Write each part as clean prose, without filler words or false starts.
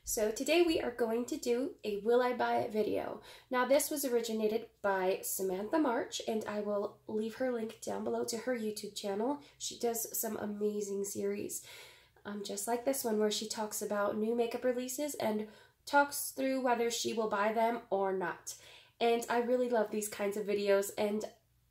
So today we are going to do a Will I Buy It video. Now this was originated by Samantha March, and I will leave her link down below to her YouTube channel. She does some amazing series, just like this one, where she talks about new makeup releases and talks through whether she will buy them or not. And I really love these kinds of videos, and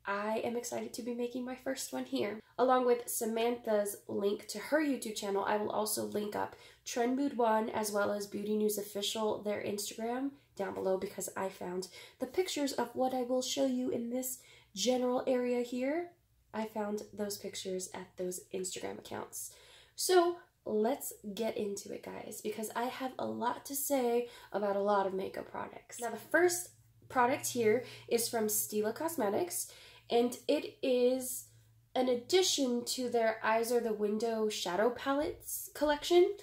I am excited to be making my first one here. Along with Samantha's link to her YouTube channel, I will also link up Trend Mood 1 as well as BeautyNewsOfficial, their Instagram, down below, because I found the pictures of what I will show you in this general area here. I found those pictures at those Instagram accounts. So let's get into it, guys, because I have a lot to say about a lot of makeup products. Now the first product here is from Stila Cosmetics, and it is an addition to their Eyes Are the Window Shadow Palettes collection.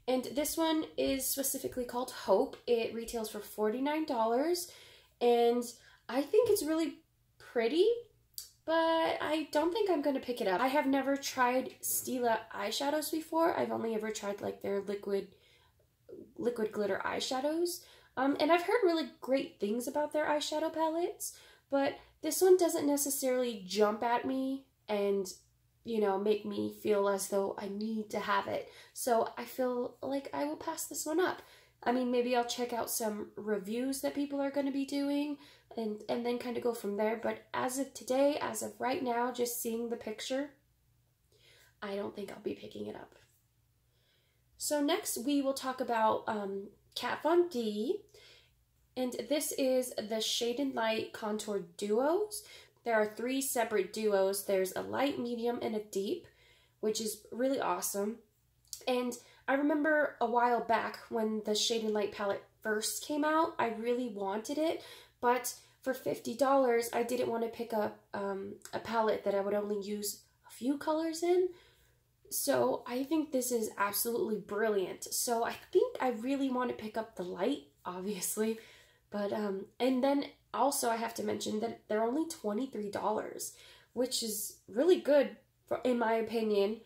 And this one is specifically called Hope. It retails for $49, and I think it's really pretty, but I don't think I'm going to pick it up. I have never tried Stila eyeshadows before. I've only ever tried like their liquid glitter eyeshadows. And I've heard really great things about their eyeshadow palettes, but this one doesn't necessarily jump at me and, you know, make me feel as though I need to have it. So I feel like I will pass this one up. I mean, maybe I'll check out some reviews that people are going to be doing and then kind of go from there. But as of today, as of right now, just seeing the picture, I don't think I'll be picking it up. So next we will talk about Kat Von D. And this is the Shade and Light Contour Duos. There are 3 separate duos. There's a light, medium, and a deep, which is really awesome. And I remember a while back when the Shade and Light palette first came out, I really wanted it, but for $50, I didn't want to pick up a palette that I would only use a few colors in. So I think this is absolutely brilliant. So I think I really want to pick up the light, obviously. But, and then also I have to mention that they're only $23, which is really good in my opinion.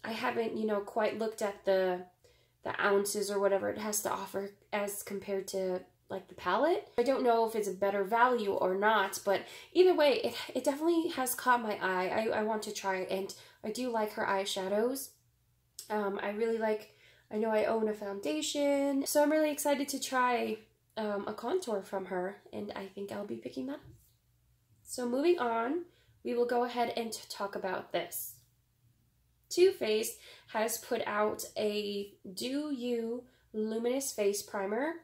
I haven't, you know, quite looked at the ounces or whatever it has to offer as compared to like the palette. I don't know if it's a better value or not, but either way, it definitely has caught my eye. I want to try it, and I do like her eyeshadows. I really like, I know I own a foundation, so I'm really excited to try a contour from her, and I think I'll be picking that up. So moving on, we will go ahead and talk about this. Too Faced has put out a Do You Luminous Face Primer,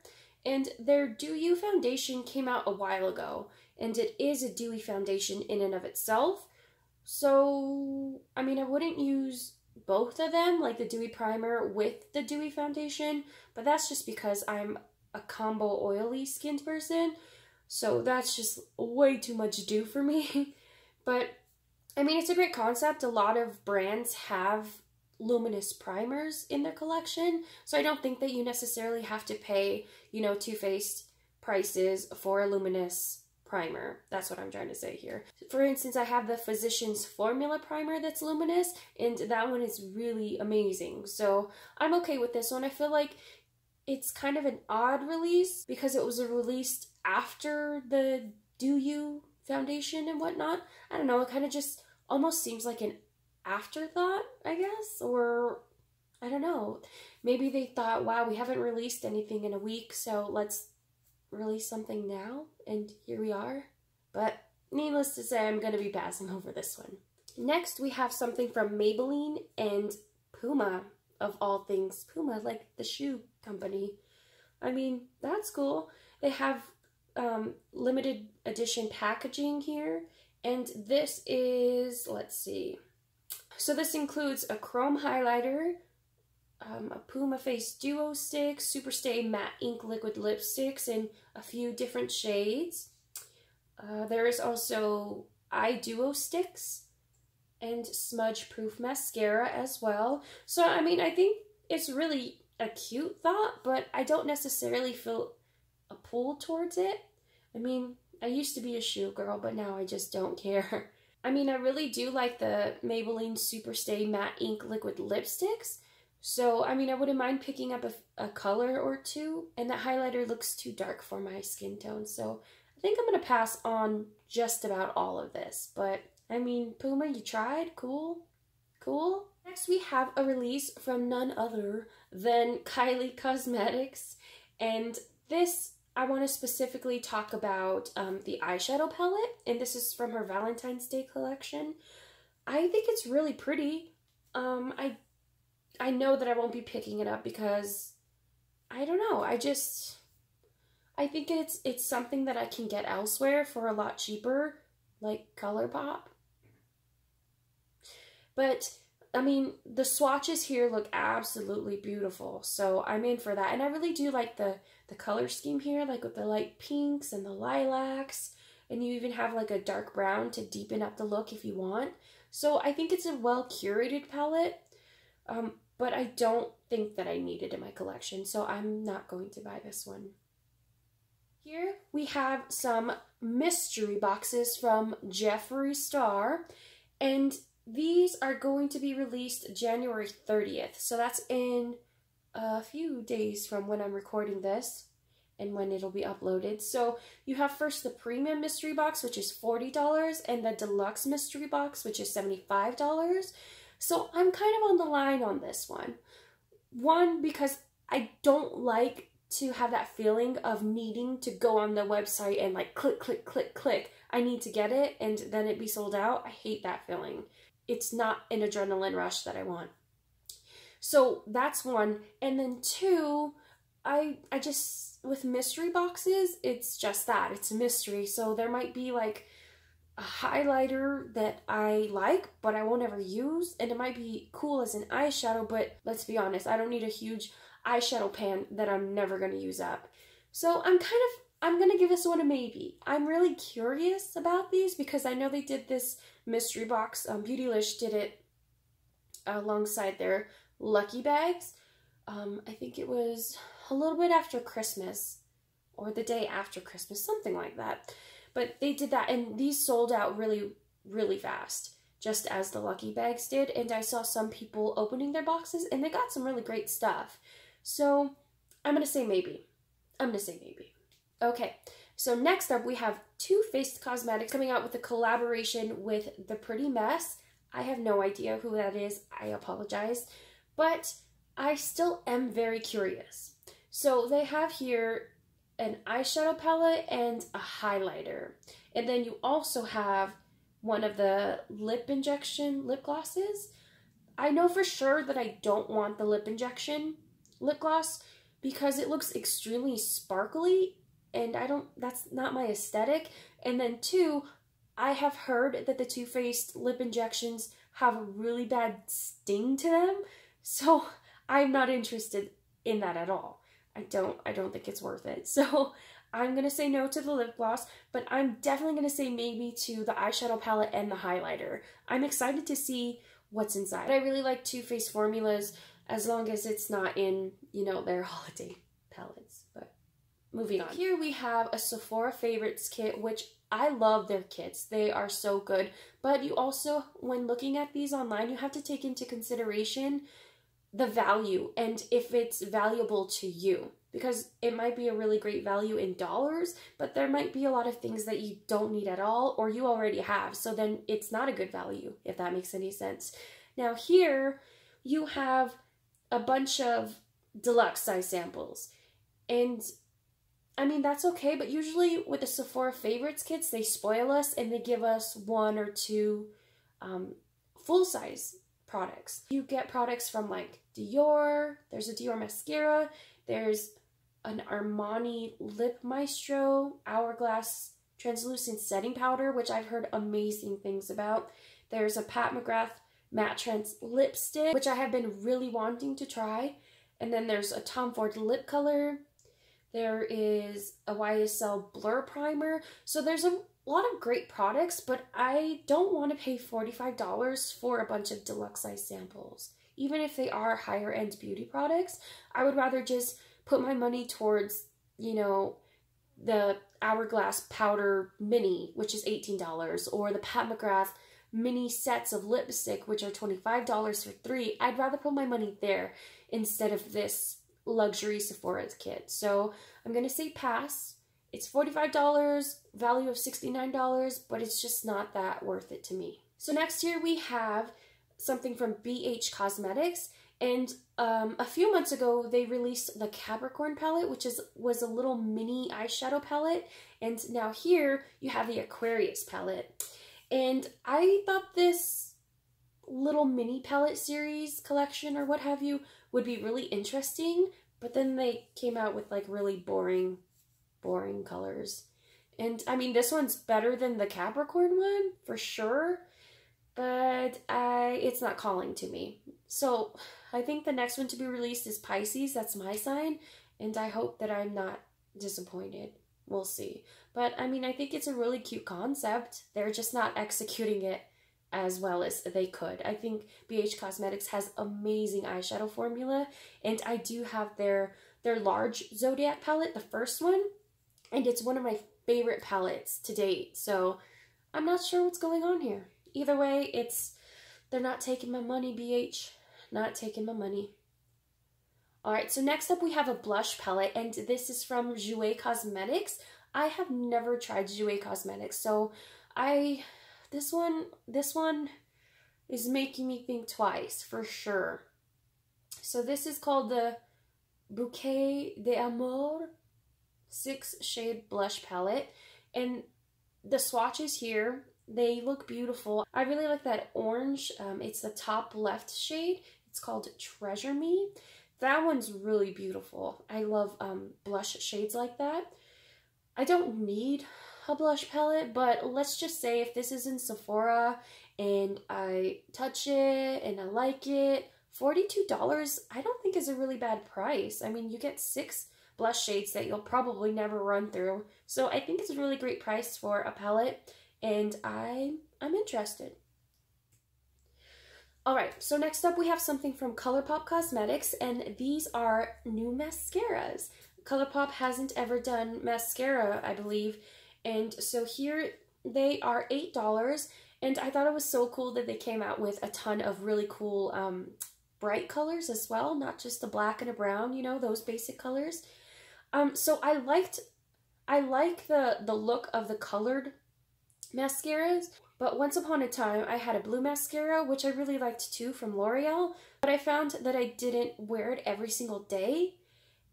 and their Do You foundation came out a while ago, and it is a dewy foundation in and of itself. So, I mean, I wouldn't use both of them, like the dewy primer with the dewy foundation, but that's just because I'm a combo oily skinned person, so that's just way too much dew for me. But I mean, it's a great concept. A lot of brands have luminous primers in their collection, so I don't think that you necessarily have to pay, you know, Too Faced prices for a luminous primer. That's what I'm trying to say here. For instance, I have the Physicians Formula primer that's luminous, and that one is really amazing, so I'm okay with this one. I feel like it's kind of an odd release because it was released after the Do You foundation and whatnot. I don't know, it kind of just almost seems like an afterthought, I guess, or I don't know. Maybe they thought, wow, we haven't released anything in a week, so let's release something now, and here we are. But needless to say, I'm going to be passing over this one. Next, we have something from Maybeline and Puma. Of all things, Puma, like the shoe company. I mean, that's cool. They have limited edition packaging here, and this is, let's see. So this includes a chrome highlighter, a Puma Face Duo Stick, Super Stay Matte Ink Liquid Lipsticks in a few different shades. There is also Eye Duo Sticks and smudge proof mascara as well. So I mean, I think it's really a cute thought, but I don't necessarily feel a pull towards it. I mean, I used to be a shoe girl, but now I just don't care. I mean, I really do like the Maybelline Super Stay Matte Ink Liquid Lipsticks, So, I mean, I wouldn't mind picking up a color or two, and that highlighter looks too dark for my skin tone. So, I think I'm going to pass on just about all of this. But, I mean, Puma, you tried? Cool. Cool. Next, we have a release from none other than Kylie Cosmetics. And this, I want to specifically talk about the eyeshadow palette. And this is from her Valentine's Day collection. I think it's really pretty. I know that I won't be picking it up because, I don't know, I think it's something that I can get elsewhere for a lot cheaper, like Colourpop. But, I mean, the swatches here look absolutely beautiful, so I'm in for that. And I really do like the color scheme here, like with the light pinks and the lilacs, and you even have like a dark brown to deepen up the look if you want. So I think it's a well-curated palette. But I don't think that I need it in my collection, so I'm not going to buy this one. Here we have some mystery boxes from Jeffree Star, and these are going to be released January 30th, so that's in a few days from when I'm recording this and when it'll be uploaded. So you have first the premium mystery box, which is $40, and the deluxe mystery box, which is $75. So I'm kind of on the line on this one. One, because I don't like to have that feeling of needing to go on the website and like click, click, click, click. I need to get it and then it be sold out. I hate that feeling. It's not an adrenaline rush that I want. So that's one. And then two, I just, with mystery boxes, it's just that. It's a mystery. So there might be like a highlighter that I like, but I won't ever use, and it might be cool as an eyeshadow, but let's be honest, I don't need a huge eyeshadow pan that I'm never going to use up. So I'm going to give this one a maybe. I'm really curious about these because I know they did this mystery box. Beautylish did it alongside their Lucky Bags. I think it was a little bit after Christmas or the day after Christmas, something like that. But they did that, and these sold out really, really fast, just as the Lucky Bags did. And I saw some people opening their boxes, and they got some really great stuff. So I'm going to say maybe. I'm going to say maybe. Okay, so next up we have Too Faced Cosmetics coming out with a collaboration with The Pretty Mess. I have no idea who that is. I apologize. But I still am very curious. So they have here an eyeshadow palette and a highlighter. And then you also have one of the lip injection lip glosses. I know for sure that I don't want the lip injection lip gloss because it looks extremely sparkly and that's not my aesthetic. And then two, I have heard that the Too Faced lip injections have a really bad sting to them. So I'm not interested in that at all. I don't think it's worth it. So I'm going to say no to the lip gloss, but I'm definitely going to say maybe to the eyeshadow palette and the highlighter. I'm excited to see what's inside. I really like Too Faced formulas as long as it's not in, you know, their holiday palettes. But moving on. Here we have a Sephora Favorites kit, which I love their kits. They are so good. But you also, when looking at these online, you have to take into consideration the value and if it's valuable to you, because it might be a really great value in dollars, but there might be a lot of things that you don't need at all or you already have, so then it's not a good value, if that makes any sense. Now here you have a bunch of deluxe size samples, and I mean that's okay, but usually with the Sephora Favorites kits they spoil us and they give us one or two full size products. You get products from like Dior, there's a Dior mascara, there's an Armani Lip Maestro Hourglass translucent setting powder, which I've heard amazing things about. There's a Pat McGrath matte trans lipstick, which I have been really wanting to try. And then there's a Tom Ford lip color. There is a YSL blur primer. So there's a lot of great products, but I don't want to pay $45 for a bunch of deluxe size samples. Even if they are higher end beauty products, I would rather just put my money towards, you know, the Hourglass Powder Mini, which is $18, or the Pat McGrath mini sets of lipstick, which are $25 for 3, I'd rather put my money there instead of this luxury Sephora kit. So I'm going to say pass. It's $45, value of $69, but it's just not that worth it to me. So next here we have something from BH Cosmetics, and a few months ago they released the Capricorn palette, which was a little mini eyeshadow palette, and now here you have the Aqaurius palette. And I thought this little mini palette series collection or what have you would be really interesting, but then they came out with like really boring colors. And I mean, this one's better than the Capricorn one for sure, but it's not calling to me. So I think the next one to be released is Pisces. That's my sign, and I hope that I'm not disappointed. We'll see. But I mean, I think it's a really cute concept. They're just not executing it as well as they could. I think BH Cosmetics has amazing eyeshadow formula, and I do have their large Zodiac palette, the first one, and it's one of my favorite palettes to date. So I'm not sure what's going on here. Either way, they're not taking my money, BH. Not taking my money. Alright, so next up we have a blush palette, and this is from Jouer Cosmetics. I have never tried Jouer Cosmetics, so this one is making me think twice, for sure. So this is called the Bouquet d'Amour 6-shade blush palette, and the swatches here, they look beautiful. I really like that orange. It's the top left shade. It's called Treasure Me. That one's really beautiful. I love blush shades like that. I don't need a blush palette, but let's just say if this is in Sephora and I touch it and I like it, $42 I don't think is a really bad price. I mean, you get 6 blush shades that you'll probably never run through. So I think it's a really great price for a palette, and I'm interested. Alright, so next up we have something from Colourpop Cosmetics, and these are new mascaras. Colourpop hasn't ever done mascara, I believe, and so here they are $8, and I thought it was so cool that they came out with a ton of really cool bright colors as well, not just the black and a brown, you know, those basic colors. So I like the look of the colored mascaras, but once upon a time I had a blue mascara, which I really liked too, from L'Oreal, but I found that I didn't wear it every single day,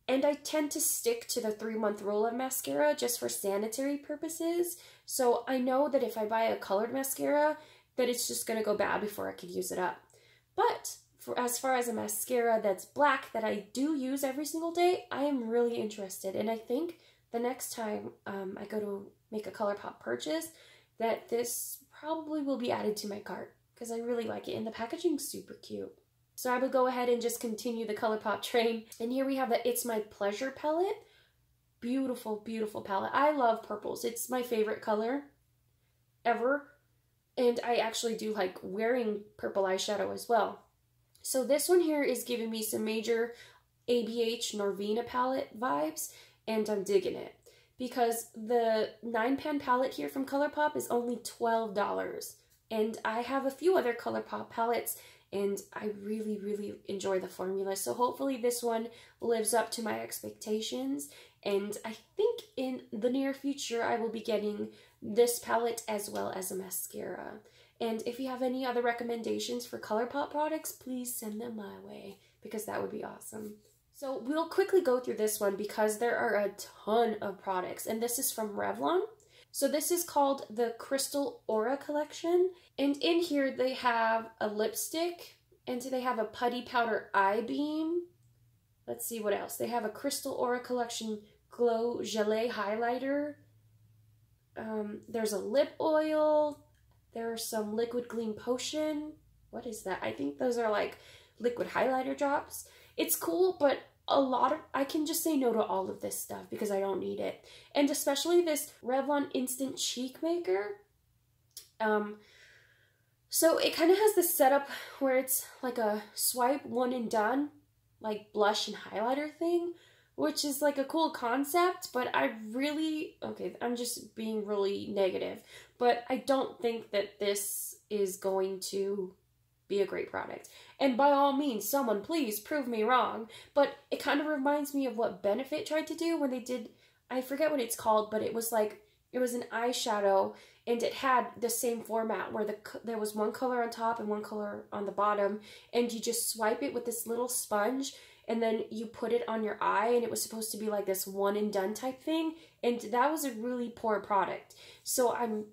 and I tend to stick to the 3-month rule of mascara just for sanitary purposes. So I know that if I buy a colored mascara, that it's just going to go bad before I could use it up. But as far as a mascara that's black that I do use every single day, I am really interested, and I think the next time I go to make a Colourpop purchase, that this probably will be added to my cart because I really like it, and the packaging's super cute. So I would go ahead and just continue the Colourpop train. And here we have the It's My Pleasure palette. Beautiful, beautiful palette. I love purples. It's my favorite color ever. And I actually do like wearing purple eyeshadow as well. So this one here is giving me some major ABH Norvina palette vibes, and I'm digging it. Because the 9-pan palette here from Colourpop is only $12. And I have a few other Colourpop palettes, and I really, really enjoy the formula. So hopefully this one lives up to my expectations. And I think in the near future, I will be getting this palette as well as a mascara. And if you have any other recommendations for Colourpop products, please send them my way, because that would be awesome. So we'll quickly go through this one because there are a ton of products, and this is from Revlon. So this is called the Crystal Aura collection, and in here they have a lipstick, and they have a putty powder eye beam. Let's see what else. They have a Crystal Aura collection Glow Gelée highlighter. There's a lip oil. There are some liquid gleam potion. What is that? I think those are like liquid highlighter drops. It's cool, but I can just say no to all of this stuff because I don't need it. And especially this Revlon Instant Cheek Maker. So it kind of has this setup where it's like a swipe one and done, like blush and highlighter thing. which is like a cool concept, but okay, I'm just being really negative, but I don't think that this is going to be a great product. And by all means, someone please prove me wrong, but it kind of reminds me of what Benefit tried to do when they did, I forget what it's called, but it was like, it was an eyeshadow, and it had the same format where there was one color on top and one color on the bottom, and you just swipe it with this little sponge, and then you put it on your eye, and it was supposed to be like this one and done type thing, and that was a really poor product. So I'm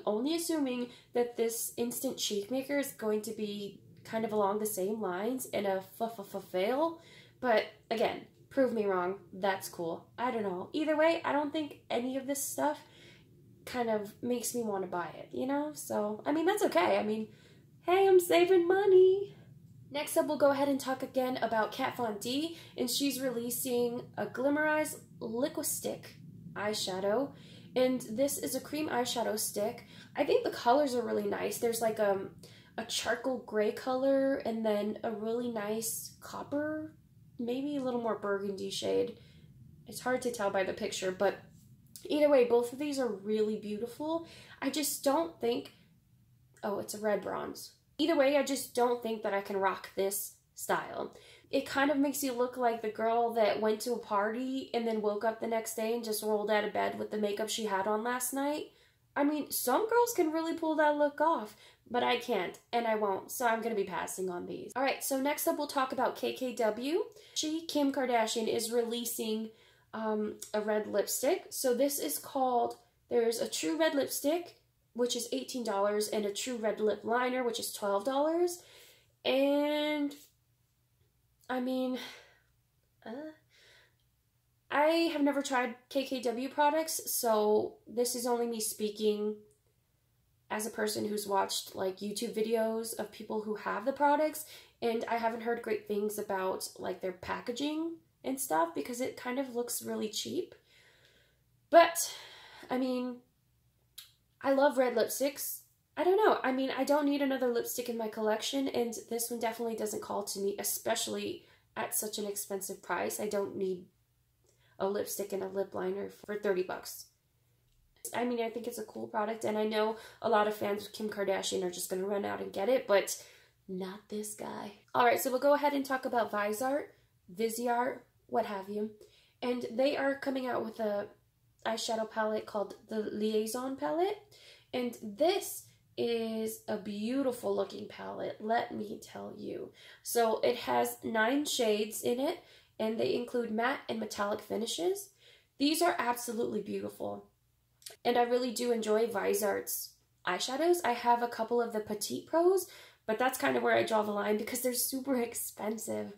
only assuming that this instant cheek maker is going to be kind of along the same lines and a fail, but again, prove me wrong, that's cool. I don't know. Either way, I don't think any of this stuff kind of makes me want to buy it, you know? So, I mean, that's okay. I mean, hey, I'm saving money. Next up, we'll go ahead and talk again about Kat Von D, and she's releasing a Glimmerize Liquistick eyeshadow, and this is a cream eyeshadow stick. I think the colors are really nice. There's like a charcoal gray color, and then a really nice copper, maybe a little more burgundy shade. It's hard to tell by the picture, but either way, both of these are really beautiful. I just don't think, oh, it's a red bronze. Either way, I just don't think that I can rock this style. It kind of makes you look like the girl that went to a party and then woke up the next day and just rolled out of bed with the makeup she had on last night. I mean, some girls can really pull that look off, but I can't, and I won't, so I'm going to be passing on these. Alright, so next up we'll talk about KKW. Kim Kardashian, is releasing a red lipstick. So this is called, there's a true red lipstick, which is $18, and a true red lip liner, which is $12. And, I mean, I have never tried KKW products, so this is only me speaking as a person who's watched like YouTube videos of people who have the products, and I haven't heard great things about like their packaging and stuff because it kind of looks really cheap. But, I mean, I love red lipsticks. I don't know. I mean, I don't need another lipstick in my collection, and this one definitely doesn't call to me, especially at such an expensive price. I don't need a lipstick and a lip liner for 30 bucks. I mean, I think it's a cool product, and I know a lot of fans of Kim Kardashian are just going to run out and get it, but not this guy. Alright, so we'll go ahead and talk about Viseart, what have you. And they are coming out with a eyeshadow palette called the Liason palette, and this is a beautiful looking palette, let me tell you. So it has 9 shades in it, and they include matte and metallic finishes. These are absolutely beautiful, and I really do enjoy Viseart's eyeshadows. I have a couple of the Petite Pros, but that's kind of where I draw the line because they're super expensive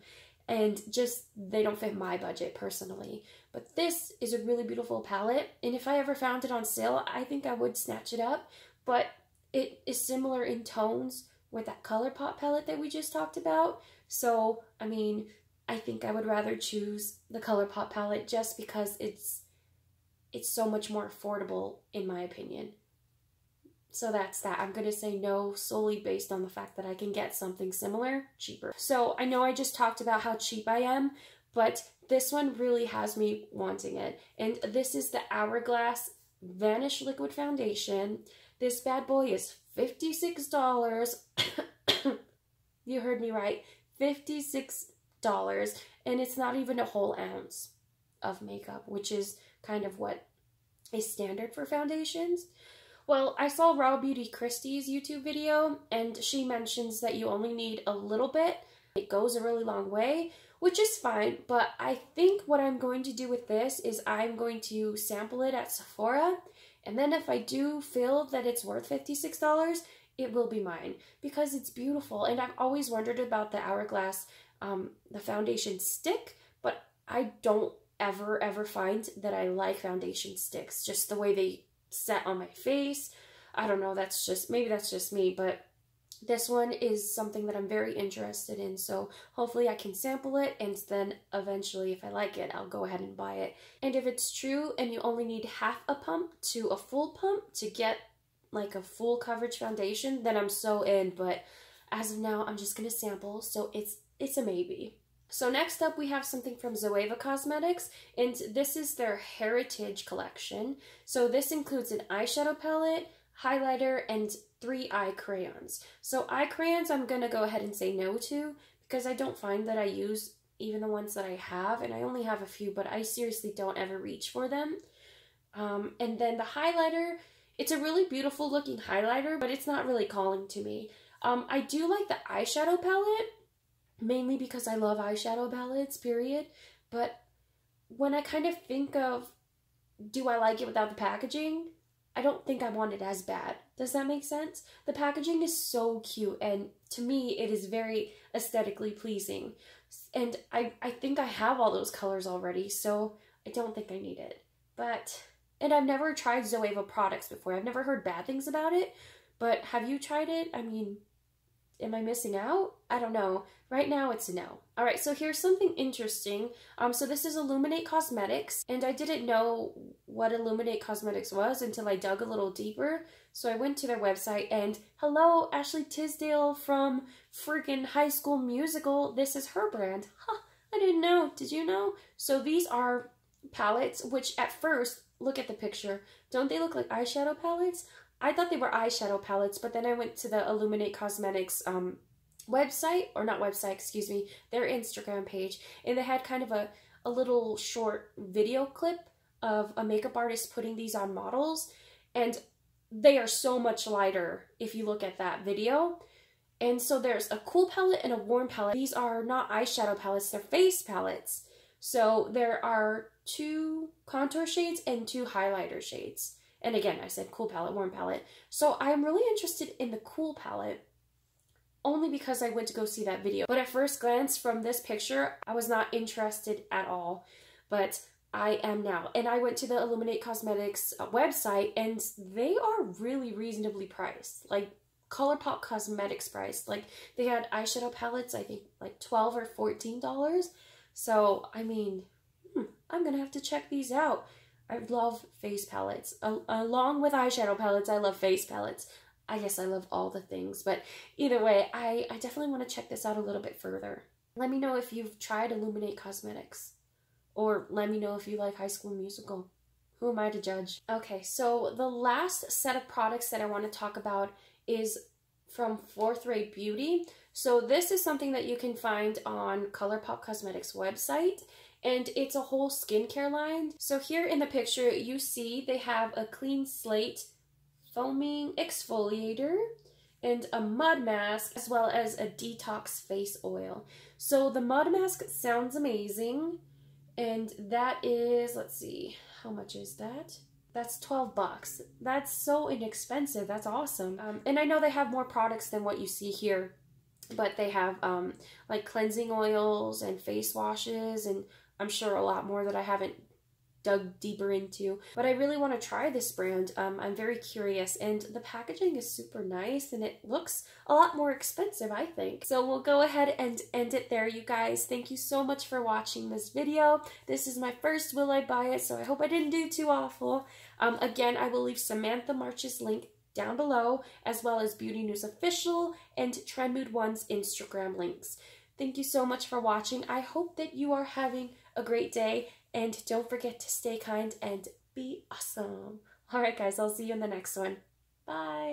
and just they don't fit my budget personally. But this is a really beautiful palette, and if I ever found it on sale, I think I would snatch it up. But it is similar in tones with that Colourpop palette that we just talked about. So, I mean, I think I would rather choose the Colourpop palette just because it's so much more affordable in my opinion. So that's that. I'm going to say no solely based on the fact that I can get something similar cheaper. So I know I just talked about how cheap I am, but this one really has me wanting it. And this is the Hourglass Vanish Liquid Foundation. This bad boy is $56. You heard me right. $56. And it's not even a whole ounce of makeup, which is kind of what is standard for foundations. Well, I saw Raw Beauty Christie's YouTube video, and she mentions that you only need a little bit. It goes a really long way, which is fine, but I think what I'm going to do with this is I'm going to sample it at Sephora, and then if I do feel that it's worth $56, it will be mine, because it's beautiful, and I've always wondered about the Hourglass, the foundation stick, but I don't ever find that I like foundation sticks, just the way they set on my face. I don't know, maybe that's just me, but this one is something that I'm very interested in, so hopefully I can sample it, and then eventually if I like it, I'll go ahead and buy it. And if it's true and you only need half a pump to a full pump to get like a full coverage foundation, then I'm so in, but as of now, I'm just gonna sample, so it's a maybe. So next up we have something from Zoeva Cosmetics, and this is their Heritage collection. So this includes an eyeshadow palette, highlighter, and 3 eye crayons. So eye crayons I'm gonna go ahead and say no to, because I don't find that I use even the ones that I have, and I only have a few, but I seriously don't ever reach for them. And then the highlighter, it's a really beautiful looking highlighter, but it's not really calling to me. I do like the eyeshadow palette, mainly because I love eyeshadow palettes, period. But when I kind of think of, do I like it without the packaging? I don't think I want it as bad. Does that make sense? The packaging is so cute, and to me, it is very aesthetically pleasing. And I think I have all those colors already, so I don't think I need it. And I've never tried Zoeva products before. I've never heard bad things about it, but have you tried it? I mean, am I missing out? I don't know. Right now, it's a no. All right, so here's something interesting. So this is Illuminate Cosmetics, and I didn't know what Illuminate Cosmetics was until I dug a little deeper. So I went to their website, and hello, Ashley Tisdale from freaking High School Musical. This is her brand. Huh, I didn't know. Did you know? So these are palettes, which at first, look at the picture. Don't they look like eyeshadow palettes? I thought they were eyeshadow palettes, but then I went to the Illuminate Cosmetics website, or not website, excuse me, their Instagram page, and they had kind of a little short video clip of a makeup artist putting these on models, and they are so much lighter if you look at that video. And so there's a cool palette and a warm palette. These are not eyeshadow palettes, they're face palettes. So there are 2 contour shades and 2 highlighter shades. And again, I said cool palette, warm palette. So I'm really interested in the cool palette, only because I went to go see that video. But at first glance from this picture, I was not interested at all. But I am now. And I went to the Illuminate Cosmetics website, and they are really reasonably priced. Like Colourpop Cosmetics priced. Like they had eyeshadow palettes, I think like $12 or $14. So, I mean, I'm gonna have to check these out. I love face palettes. Along with eyeshadow palettes, I love face palettes. I guess I love all the things, but either way, I definitely want to check this out a little bit further. Let me know if you've tried Illuminate Cosmetics, or let me know if you like High School Musical. Who am I to judge? Okay, so the last set of products that I want to talk about is from 4th Rate Beauty. So this is something that you can find on Colourpop Cosmetics website, and it's a whole skincare line. So here in the picture, you see they have a clean slate foaming exfoliator and a mud mask, as well as a detox face oil. So the mud mask sounds amazing, and that is, let's see, how much is that? That's 12 bucks. That's so inexpensive. That's awesome. And I know they have more products than what you see here, but they have like cleansing oils and face washes, and I'm sure a lot more that I haven't dug deeper into. But I really want to try this brand. I'm very curious, and the packaging is super nice, and it looks a lot more expensive, I think. So we'll go ahead and end it there, you guys. Thank you so much for watching this video. This is my first Will I Buy It, so I hope I didn't do too awful. Again, I will leave Samantha March's link down below, as well as BeautyNewsOfficial and TrendMood1's Instagram links. Thank you so much for watching. I hope that you are having a great day, and don't forget to stay kind and be awesome. Alright guys, I'll see you in the next one. Bye!